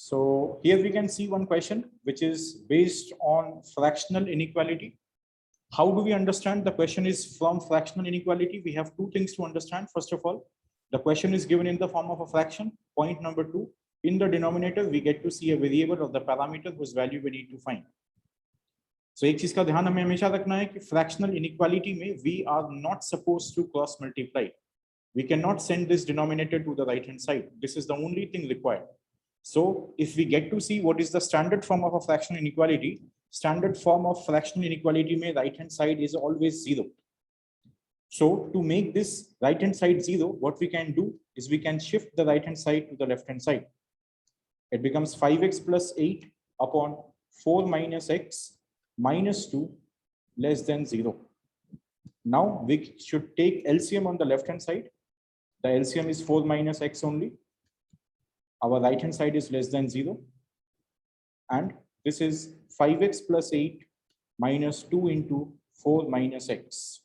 So here we can see one question which is based on fractional inequality. How do we understand? The question is from fractional inequality. We have two things to understand. First of all, the question is given in the form of a fraction. Point number two, in the denominator, we get to see a variable of the parameter whose value we need to find. So एक चीज का ध्यान हमें हमेशा रखना है कि fractional inequality में we are not supposed to cross multiply. We cannot send this denominator to the right hand side. This is the only thing required. So if we get to see what is the standard form of a fractional inequality, standard form of fractional inequality mein right hand side is always 0. So to make this right hand side 0, what we can do is we can shift the right hand side to the left hand side. It becomes 5x plus 8 upon 4 minus x minus 2 less than 0. Now we should take LCM on the left hand side. The LCM is 4 minus x only. Our right hand side is less than 0. And this is 5x plus 8 minus 2 into 4 minus x.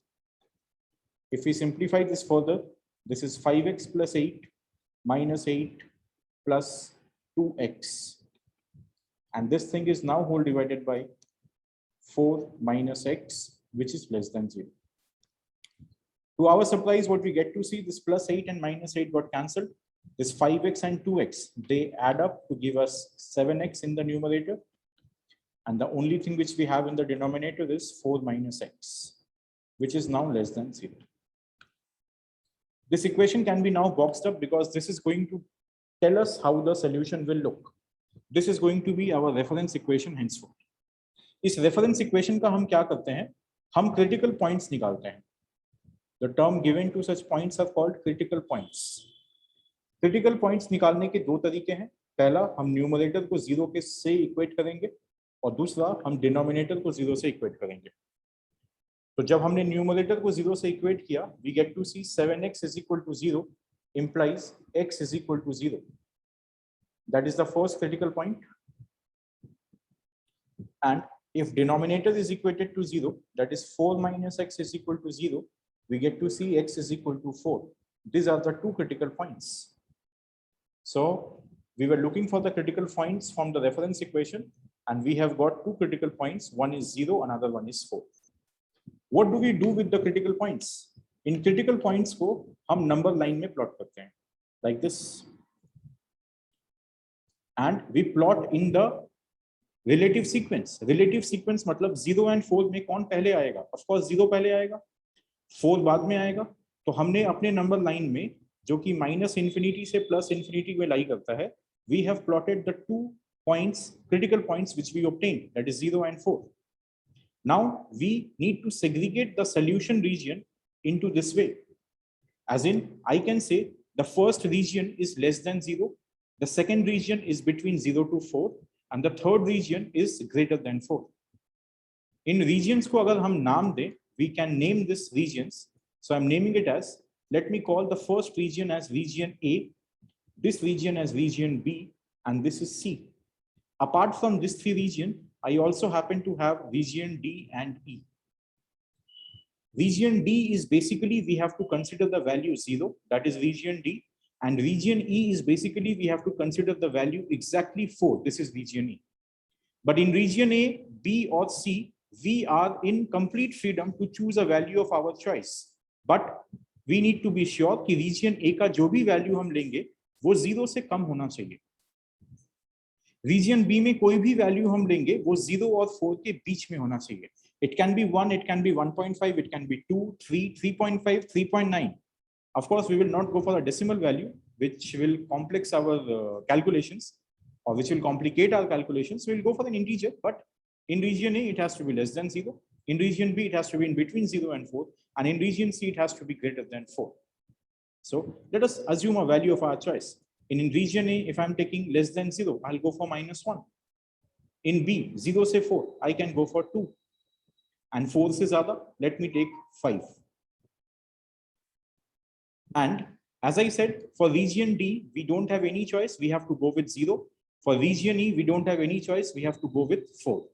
If we simplify this further, this is 5x plus 8 minus 8 plus 2x. And this thing is now whole divided by 4 minus x, which is less than 0. To our surprise, what we get to see, this plus 8 and minus 8 got cancelled. This 5x and 2x, they add up to give us 7x in the numerator. And the only thing which we have in the denominator is 4 minus x, which is now less than 0. This equation can be now boxed up because this is going to tell us how the solution will look. This is going to be our reference equation henceforth. इस reference equation का हम क्या करते हैं? हम critical points निकालते हैं. The term given to such points are called critical points. Critical points निकालने के दो तरीके हैं. पहला, हम न्यूमरेटर को 0 के से इक्वेट करेंगे और दूसरा, हम डिनोमिनेटर को 0 से इक्वेट करेंगे. तो जब हमने न्यूमरेटर को 0 से इक्वेट किया, we get to see 7x is equal to 0 implies x is equal to 0. That is the first critical point. And if denominator is equated to 0, that is 4 minus x is equal to 0, we get to see x is equal to 4. These are the two critical points. So we were looking for the critical points from the reference equation, and we have got two critical points. One is 0, another one is 4. What do we do with the critical points? In critical points को हम number line में plot करते हैं, like this. And we plot in the relative sequence. Relative sequence मतलब 0 and 4 में कौन पहले आएगा? Of course 0 पहले आएगा, 4 बाद में आएगा. तो हमने अपने number line में जो कि minus infinity से plus infinity में लाई करता है, we have plotted the two points, critical points which we obtained, that is 0 and 4. Now we need to segregate the solution region into this way. As in, I can say the first region is less than 0, the second region is between 0 to 4, and the third region is greater than 4. In regions को अगर हम नाम दें, we can name this regions. So I'm naming it as, let me call the first region as region A, this region as region B, and this is C. Apart from these three regions, I also happen to have region D and E. Region D is basically, we have to consider the value 0, that is region D. And region E is basically, we have to consider the value exactly 4, this is region E. But in region A, B or C, we are in complete freedom to choose a value of our choice. But we need to be sure कि region A का जो भी value हम लेंगे, वो 0 से कम होना चाहिए. Region B में कोई भी value हम लेंगे, वो 0 और 4 के बीच में होना चाहिए. It can be 1, it can be 1.5, it can be 2, 3, 3.5, 3.9. Of course, we will not go for a decimal value, which will complex our calculations, or which will complicate our calculations. We will go for an integer, but in region A, it has to be less than 0. In region B, it has to be in between 0 and 4. And in region C, it has to be greater than 4. So let us assume a value of our choice. In region A, if I'm taking less than 0, I'll go for -1. In B, 0 से 4, I can go for 2. And 4 से ज़्यादा, let me take 5. And as I said, for region D, we don't have any choice. We have to go with 0. For region E, we don't have any choice. We have to go with 4.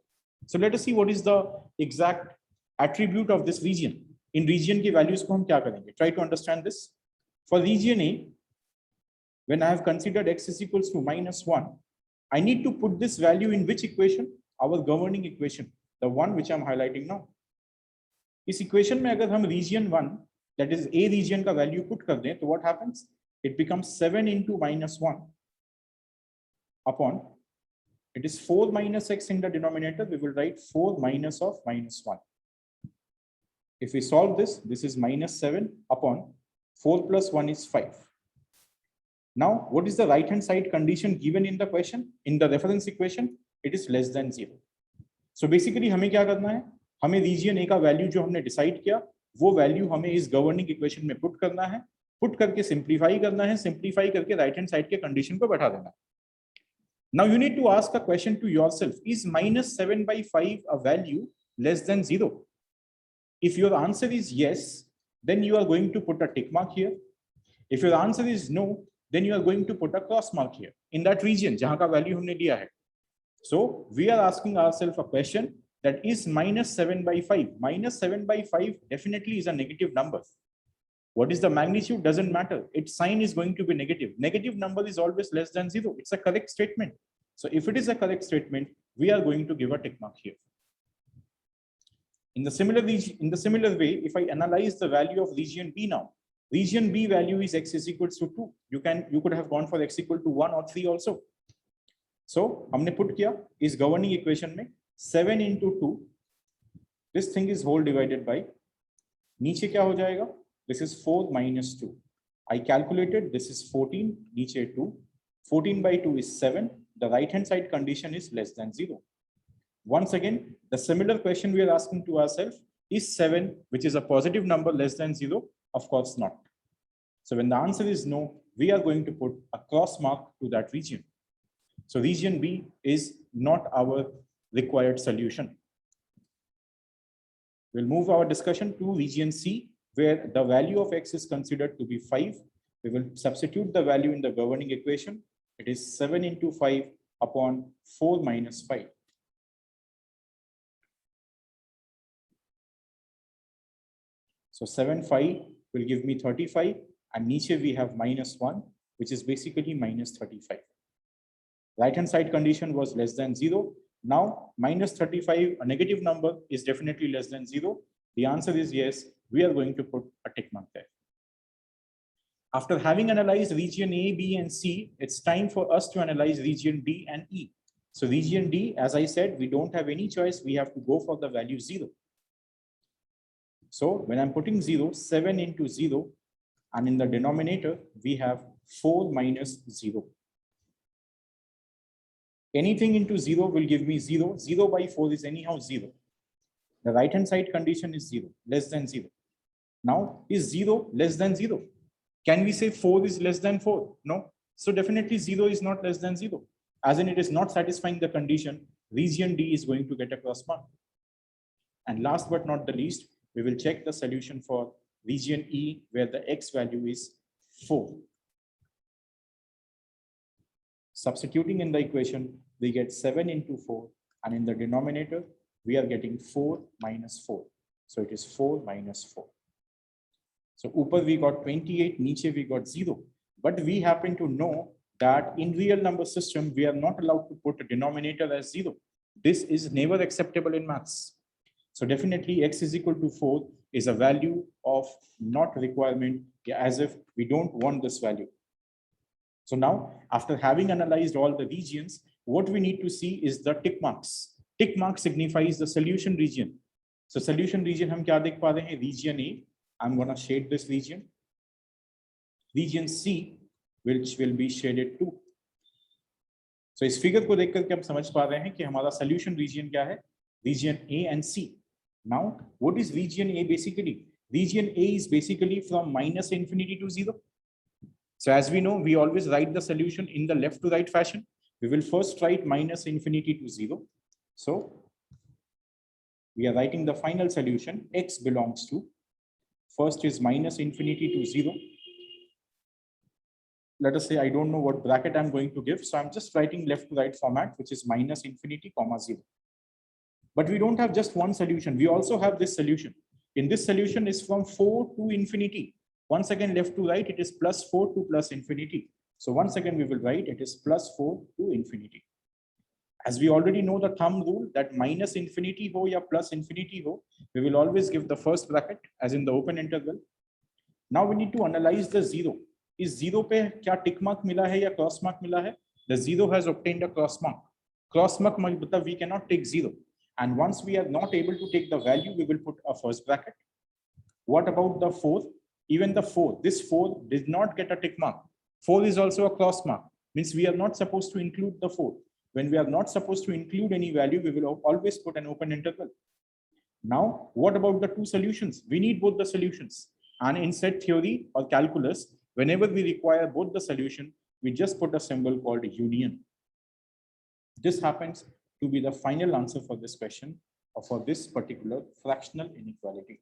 So let us see what is the exact attribute of this region. In region की values को हम क्या करेंगे? Try to understand this. For region A, when I have considered x is equals to -1, I need to put this value in which equation? Our governing equation, the one which I'm highlighting now. इस equation में अगर हम region 1 that is a region का value put कर दें तो what happens? It becomes 7 into -1 upon, it is 4 minus x in the denominator. We will write 4 minus of -1. If we solve this, this is -7 upon 4 plus 1 is 5. Now, what is the right hand side condition given in the question? In the reference equation, it is less than 0. So basically हमें क्या करना है? हमें reason ए का value जो हमने decide किया वो वैल्यू हमें इस गवर्निंग इक्वेशन में पुट करना है, पुट करके सिंप्लीफाई करना है, सिंप्लीफाई करके राइट हैंड साइड के कंडीशन को बैठा देना है. Now you need to ask a question to yourself, is -7/5 a value less than 0? If your answer is yes, then you are going to put a tick mark here. If your answer is no, then you are going to put a cross mark here in that region जहां का value हमने लिया है. So we are asking ourselves a question that is -7/5. -7/5 definitely is a negative number. What is the magnitude doesn't matter. Its sign is going to be negative. Negative number is always less than 0. It's a correct statement. So if it is a correct statement, we are going to give a tick mark here. In the similar way, if I analyze the value of region B now, region B value is x is equals to 2. You could have gone for x equal to 1 or 3 also. So हमने put किया इस governing equation में 7 into 2. This thing is whole divided by, नीचे क्या हो जाएगा? This is 4 minus 2. I calculated, this is 14, नीचे 2. 14 by 2 is 7. The right hand side condition is less than 0. Once again, the similar question we are asking to ourselves, is 7, which is a positive number, less than 0? Of course not. So when the answer is no, we are going to put a cross mark to that region. So region B is not our required solution. We'll move our discussion to region C, where the value of x is considered to be 5. We will substitute the value in the governing equation. It is 7 into 5 upon 4 minus 5. So 7, 5 will give me 35, and niche we have -1, which is basically -35. Right hand side condition was less than 0. Now -35, a negative number, is definitely less than 0. The answer is yes. We are going to put a tick mark there. After having analyzed region A, B, and C, it's time for us to analyze region D and E. So region D, as I said, we don't have any choice. We have to go for the value 0. So when I'm putting 0, 7 into 0, and in the denominator, we have 4 minus 0. Anything into 0 will give me 0. 0 by 4 is anyhow 0. The right hand side condition is 0, less than 0. Now, is 0 less than 0? Can we say 4 is less than 4? No. So definitely 0 is not less than 0. As in, it is not satisfying the condition. Region D is going to get a cross mark. And last but not the least, we will check the solution for region E, where the x value is 4. Substituting in the equation, we get 7 into 4, and in the denominator, we are getting 4 minus 4. So it is 4 minus 4. So upar we got 28, niche we got 0. But we happen to know that in real number system, we are not allowed to put a denominator as 0. This is never acceptable in maths. So definitely x is equal to 4 is a value of not requirement, as if we don't want this value. So now, after having analyzed all the regions, what we need to see is the tick marks. Tick mark signifies the solution region. So solution region हम क्या देख पा रहे हैं? Region A. I'm going to shade this region. Region C, which will be shaded too. So इस figure को देख करके हम समझ पा रहे हैं कि हमारा solution region क्या है? Region A and C. Now, what is region A basically? Region A is basically from -infinity to 0. So as we know, we always write the solution in the left to right fashion. We will first write -infinity to 0. So we are writing the final solution. X belongs to, first is -infinity to 0. Let us say I don't know what bracket I'm going to give. So I'm just writing left to right format, which is -infinity, 0. But we don't have just one solution. We also have this solution. In this solution is from 4 to infinity. Once again, left to right, it is +4 to +infinity. So once again, we will write it is +4 to infinity. As we already know the thumb rule that minus infinity ho ya plus infinity ho, we will always give the first bracket as in the open interval. Now we need to analyze the zero. Is zero pe kya tick mark mila hai ya cross mark mila hai? The zero has obtained a cross mark. Cross mark matlab we cannot take zero. And once we are not able to take the value, we will put a first bracket. What about the 4? Even the 4, this 4 did not get a tick mark. 4 is also a cross mark, means we are not supposed to include the 4. When we are not supposed to include any value, we will always put an open interval. Now, what about the two solutions? We need both the solutions. And in set theory or calculus, whenever we require both the solution, we just put a symbol called union. This happens to be the final answer for this question or for this particular fractional inequality.